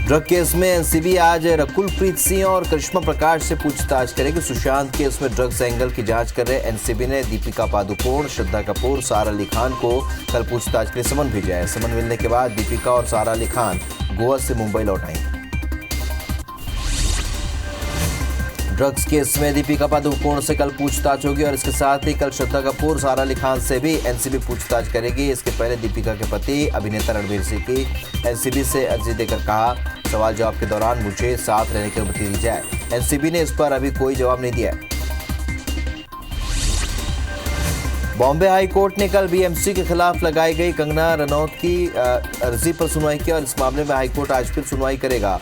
Drug case में NCB आज रकुलप्रीत सिंह और करिश्मा प्रकाश से पूछताछ करेगी। सुशांत केस में ड्रग्स एंगल की जांच कर रहे एनसीबी ने दीपिका पादुकोण, श्रद्धा कपूर, सारा अली खान को कल पूछताछ के लिए समन भेजा है। समन मिलने के बाद दीपिका और सारा अली खान गोवा से मुंबई लौट आई। ड्रग्स केस में दीपिका पादुकोण से कल पूछताछ होगी और इसके साथ ही कल श्रद्धा कपूर, सारा अली खान से भी एनसीबी पूछताछ करेगी। इसके पहले दीपिका के पति अभिनेता रणवीर सिंह की एनसीबी से अर्जी देकर कहा, सवाल जवाब के दौरान मुझे साथ रहने की अनुमति दी जाए। एनसीबी ने इस पर अभी कोई जवाब नहीं दिया है। बॉम्बे हाई कोर्ट ने कल बीएमसी के खिलाफ लगाई गई कंगना रनौत की अर्जी पर सुनवाई की और इस मामले में हाईकोर्ट आज फिर सुनवाई करेगा।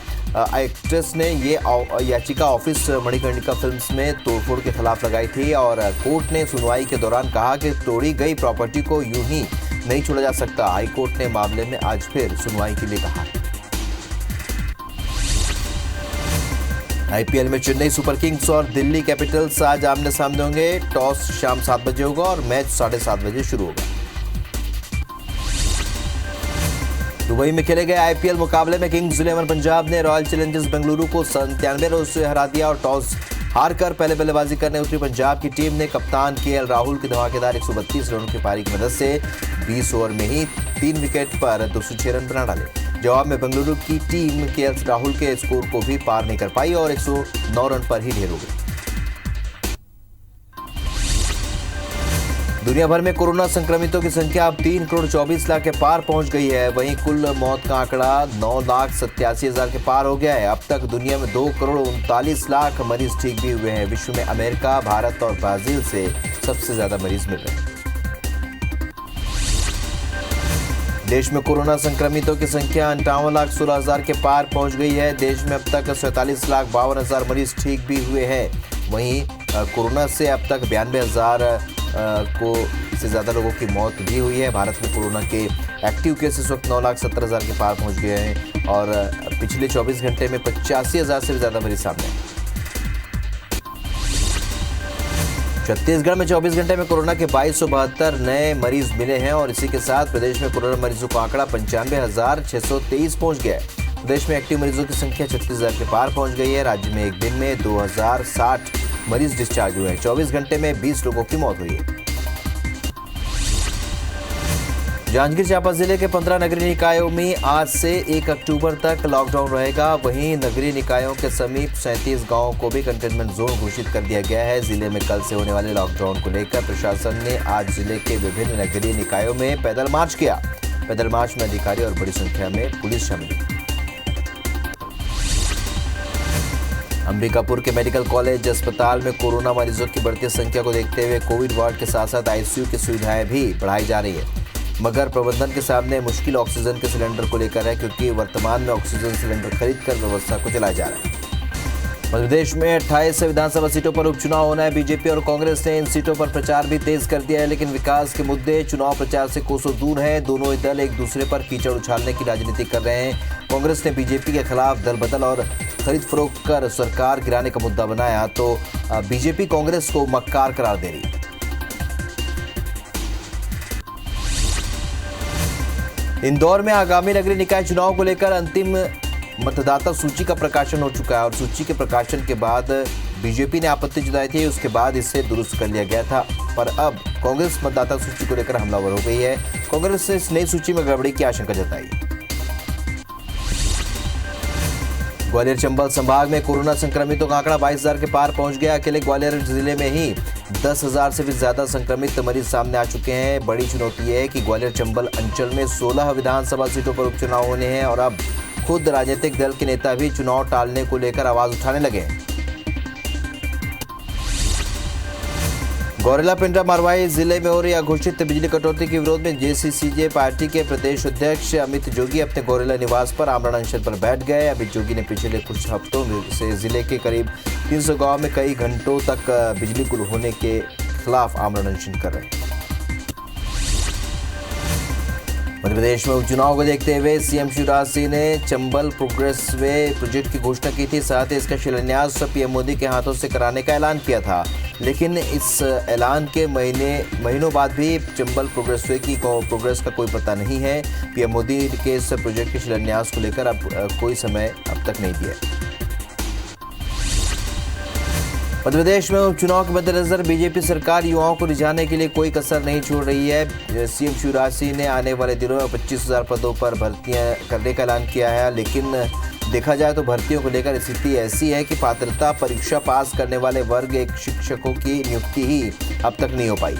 एक्ट्रेस ने ये याचिका ऑफिस मणिकर्णिका फिल्म्स में तोड़फोड़ के खिलाफ लगाई थी और कोर्ट ने सुनवाई के दौरान कहा कि तोड़ी गई प्रॉपर्टी को यूं ही नहीं छोड़ा जा सकता। हाईकोर्ट ने मामले में आज फिर सुनवाई के लिए कहा। आईपीएल में चेन्नई सुपर किंग्स और दिल्ली कैपिटल्स आज आमने सामने होंगे। टॉस शाम 7 बजे होगा और मैच 7:30 बजे शुरू होगा। दुबई में खेले गए आईपीएल मुकाबले में किंग्स 11 पंजाब ने रॉयल चैलेंजर्स बेंगलुरु को 97 रनों से हरा दिया और टॉस हारकर पहले बल्लेबाजी करने उतरी पंजाब की टीम ने कप्तान केएल राहुल की धमाकेदार 132 रनों की पारी की मदद से 20 ओवर में ही 3 विकेट पर 206 रन बना डाले। जवाब में बेंगलुरु की टीम केएल राहुल के स्कोर को भी पार नहीं कर पाई और 109 रन पर ही ढेर हो गई। दुनिया भर में कोरोना संक्रमितों की संख्या अब 3 करोड़ 24 लाख के पार पहुंच गई है। वहीं कुल मौत का आंकड़ा 9,87,000 के पार हो गया है। अब तक दुनिया में 2 करोड़ 39 लाख मरीज ठीक भी हुए हैं। विश्व में अमेरिका, भारत और ब्राजील से सबसे ज्यादा मरीज मिल रहे हैं। देश में कोरोना संक्रमितों की संख्या 58,16,000 के पार पहुंच गई है। देश में अब तक 47,52,000 मरीज ठीक भी हुए हैं। वहीं कोरोना से अब तक 92,000 को से ज़्यादा लोगों की मौत भी हुई है। भारत में कोरोना के एक्टिव केस इस वक्त 9,70,000 के पार पहुंच गए हैं और पिछले 24 घंटे में 85,000 से भी ज़्यादा मरीज सामने हैं। छत्तीसगढ़ में 24 घंटे में कोरोना के 2272 नए मरीज मिले हैं और इसी के साथ प्रदेश में कोरोना मरीजों का आंकड़ा 95,623 पहुंच गया है। प्रदेश में एक्टिव मरीजों की संख्या 36,000 के पार पहुंच गई है। राज्य में एक दिन में 2,060 मरीज डिस्चार्ज हुए हैं। 24 घंटे में 20 लोगों की मौत हुई है। जांजगीर चांपा जिले के 15 नगरीय निकायों में आज से 1 अक्टूबर तक लॉकडाउन रहेगा। वहीं नगरीय निकायों के समीप 37 गांवों को भी कंटेनमेंट जोन घोषित कर दिया गया है। जिले में कल से होने वाले लॉकडाउन को लेकर प्रशासन ने आज जिले के विभिन्न नगरीय निकायों में पैदल मार्च किया। पैदल मार्च में अधिकारी और बड़ी संख्या में पुलिस शामिल हुई। अंबिकापुर के मेडिकल कॉलेज अस्पताल में कोरोना मरीजों की बढ़ती संख्या को देखते हुए कोविड वार्ड के साथ साथ आईसीयू की सुविधाएं भी बढ़ाई जा रही है। मगर प्रबंधन के सामने मुश्किल ऑक्सीजन के सिलेंडर को लेकर है, क्योंकि वर्तमान में ऑक्सीजन सिलेंडर खरीदकर व्यवस्था को चलाया जा रहा है। मध्य प्रदेश में 28 विधानसभा सीटों पर उपचुनाव होना है। बीजेपी और कांग्रेस ने इन सीटों पर प्रचार भी तेज कर दिया है, लेकिन विकास के मुद्दे चुनाव प्रचार से कोसों दूर हैं। दोनों ही दल एक दूसरे पर कीचड़ उछालने की राजनीति कर रहे हैं। कांग्रेस ने बीजेपी के खिलाफ दल बदल और खरीद फरोख्त कर सरकार गिराने का मुद्दा बनाया, तो बीजेपी कांग्रेस को मक्कार करार दे रही है। इंदौर में आगामी नगरीय निकाय चुनाव को लेकर अंतिम मतदाता सूची का प्रकाशन हो चुका है और सूची के प्रकाशन के बाद बीजेपी ने आपत्ति जताई थी। उसके बाद इसे दुरुस्त कर लिया गया था, पर अब कांग्रेस मतदाता सूची को लेकर हमलावर हो गई है। कांग्रेस ने इस नई सूची में गड़बड़ी की आशंका जताई। ग्वालियर चंबल संभाग में कोरोना संक्रमितों का आंकड़ा 22,000 के पार पहुंच गया। अकेले ग्वालियर जिले में ही 10,000 से भी ज्यादा संक्रमित मरीज सामने आ चुके हैं। बड़ी चुनौती है कि ग्वालियर चंबल अंचल में 16 विधानसभा सीटों पर उपचुनाव होने हैं और अब खुद राजनीतिक दल के नेता भी चुनाव टालने को लेकर आवाज उठाने लगे हैं। गौरेला पिंडरा मारवाही जिले में हो रही अघोषित बिजली कटौती के विरोध में जेसीसीजे पार्टी के प्रदेश अध्यक्ष अमित जोगी अपने गौरेला निवास पर आमरण अनशन पर बैठ गए। अमित जोगी ने पिछले कुछ हफ्तों से जिले के करीब 300 गांव में कई घंटों तक बिजली गुल होने के खिलाफ आमरण अनशन कर रहे हैं। मध्य प्रदेश में उपचुनाव को देखते हुए सीएम शिवराज सिंह ने चंबल प्रोग्रेस वे प्रोजेक्ट की घोषणा की थी। साथ ही इसका शिलान्यास पीएम मोदी के हाथों से कराने का ऐलान किया था, लेकिन इस ऐलान के महीनों बाद भी चंबल प्रोग्रेस वे की प्रोग्रेस का कोई पता नहीं है। पीएम मोदी के इस प्रोजेक्ट के शिलान्यास को लेकर अब कोई समय अब तक नहीं दिया। मध्य प्रदेश में उपचुनाव के मद्देनजर बीजेपी सरकार युवाओं को रिझाने के लिए कोई कसर नहीं छोड़ रही है। सीएम शिवराज सिंह ने आने वाले दिनों में 25,000 पदों पर भर्तियां करने का ऐलान किया है, लेकिन देखा जाए तो भर्तियों को लेकर स्थिति ऐसी है कि पात्रता परीक्षा पास करने वाले वर्ग एक शिक्षकों की नियुक्ति ही अब तक नहीं हो पाई।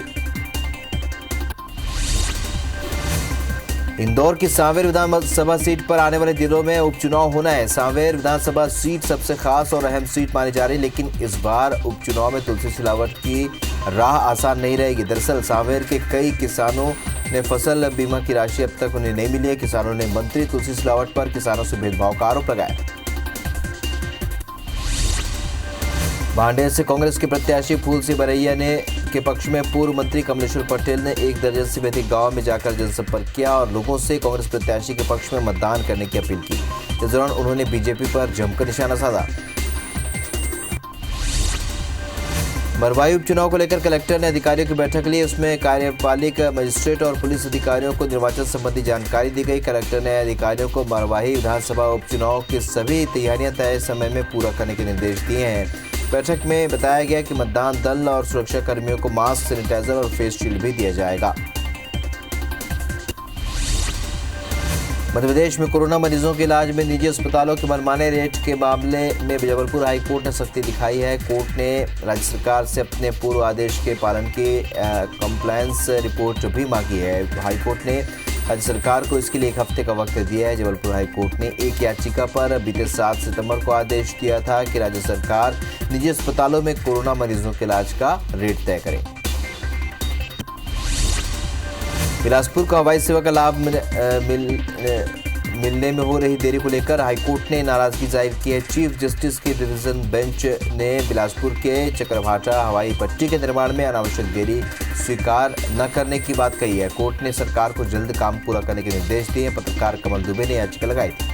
इंदौर की सांवेर विधानसभा सीट पर आने वाले दिनों में उपचुनाव होना है। सांवेर विधानसभा सीट सबसे खास और अहम सीट मानी जा रही, लेकिन इस बार उपचुनाव में तुलसी सिलावट की राह आसान नहीं रहेगी। दरअसल सांवेर के कई किसानों ने फसल बीमा की राशि अब तक उन्हें नहीं मिली है। किसानों ने मंत्री तुलसी सिलावट पर किसानों से भेदभाव का आरोप लगाया। भांडेर से कांग्रेस के प्रत्याशी फूल सिंह बरैया के पक्ष में पूर्व मंत्री कमलेश्वर पटेल ने 1 दर्जन से भी अधिक गाँव में जाकर जनसंपर्क किया और लोगों से कांग्रेस प्रत्याशी के पक्ष में मतदान करने की अपील की। इस दौरान उन्होंने बीजेपी पर जमकर निशाना साधा। मरवाही उपचुनाव को लेकर कलेक्टर ने अधिकारियों की बैठक ली। उसमें कार्यपालिक मजिस्ट्रेट और पुलिस अधिकारियों को निर्वाचन संबंधी जानकारी दी गई। कलेक्टर ने अधिकारियों को मरवाही विधानसभा उपचुनाव की सभी तैयारियां तय समय में पूरा करने के निर्देश दिए हैं। बैठक में बताया गया कि मतदान दल और सुरक्षा कर्मियों को मास्क, सैनिटाइजर और फेस शील्ड भी दिया जाएगा। मध्य प्रदेश में कोरोना मरीजों के इलाज में निजी अस्पतालों के मनमाने रेट के मामले में जबलपुर हाईकोर्ट ने सख्ती दिखाई है। कोर्ट ने राज्य सरकार से अपने पूर्व आदेश के पालन की कंप्लायंस रिपोर्ट भी मांगी है। हाईकोर्ट ने राज्य सरकार को इसके लिए 1 हफ्ते का वक्त दिया है। जबलपुर हाईकोर्ट ने एक याचिका पर बीते 7 सितंबर को आदेश दिया था कि राज्य सरकार निजी अस्पतालों में कोरोना मरीजों के इलाज का रेट तय करे। बिलासपुर को हवाई सेवा का लाभ मिलने में हो रही देरी को लेकर हाईकोर्ट ने नाराजगी जाहिर की है। चीफ जस्टिस की डिवीजन बेंच ने बिलासपुर के चक्रभाटा हवाई पट्टी के निर्माण में अनावश्यक देरी स्वीकार न करने की बात कही है। कोर्ट ने सरकार को जल्द काम पूरा करने के निर्देश दिए। पत्रकार कमल दुबे ने याचिका लगाई थी।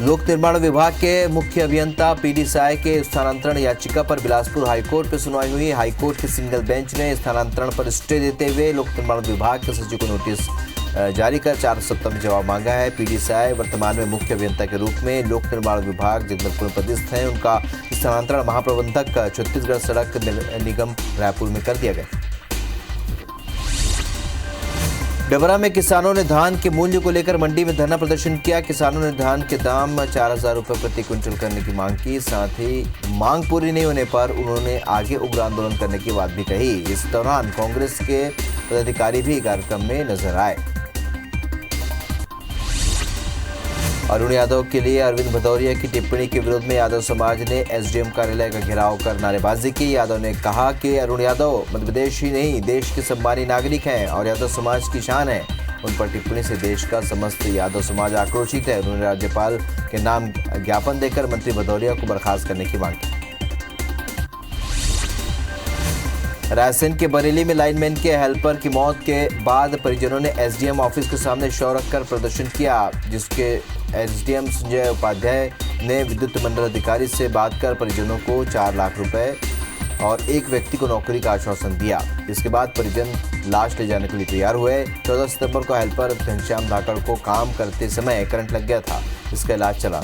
लोक निर्माण विभाग के मुख्य अभियंता पीडी साय के स्थानांतरण याचिका पर बिलासपुर हाईकोर्ट में सुनवाई हुई। हाईकोर्ट के सिंगल बेंच ने स्थानांतरण पर स्टे देते हुए लोक निर्माण विभाग के सचिव को नोटिस जारी कर 4 सप्ताह में जवाब मांगा है। पीडी साय वर्तमान में मुख्य अभियंता के रूप में लोक निर्माण विभाग जगदलपुर में पदस्थ हैं। उनका स्थानांतरण महाप्रबंधक छत्तीसगढ़ सड़क निगम रायपुर में कर दिया गया। डबरा में किसानों ने धान के मूल्य को लेकर मंडी में धरना प्रदर्शन किया। किसानों ने धान के दाम 4,000 रुपये प्रति क्विंटल करने की मांग की। साथ ही मांग पूरी नहीं होने पर उन्होंने आगे उग्र आंदोलन करने की बात भी कही। इस दौरान कांग्रेस के पदाधिकारी भी कार्यक्रम में नजर आए। अरुण यादव के लिए अरविंद भदौरिया की टिप्पणी के विरोध में यादव समाज ने एसडीएम कार्यालय का घेराव कर नारेबाजी की। यादव ने कहा कि अरुण यादव मध्य प्रदेश ही नहीं देश के सम्मानी नागरिक हैं और यादव समाज की शान है। उन पर टिप्पणी से देश का समस्त यादव समाज आक्रोशित है। उन्होंने राज्यपाल के नाम ज्ञापन देकर मंत्री भदौरिया को बर्खास्त करने की मांग की। रायसेन के बरेली में लाइनमैन के हेल्पर की मौत के बाद परिजनों ने एसडीएम ऑफिस के सामने शव रखकर प्रदर्शन किया, जिसके एसडीएम संजय उपाध्याय ने विद्युत मंडल अधिकारी से बात कर परिजनों को 4 लाख रुपए और एक व्यक्ति को नौकरी का आश्वासन दिया। इसके बाद परिजन लाश ले जाने के लिए तैयार हुए। 14 सितंबर को हेल्पर घनश्याम धाकड़ को काम करते समय करंट लग गया था। इसका इलाज चला।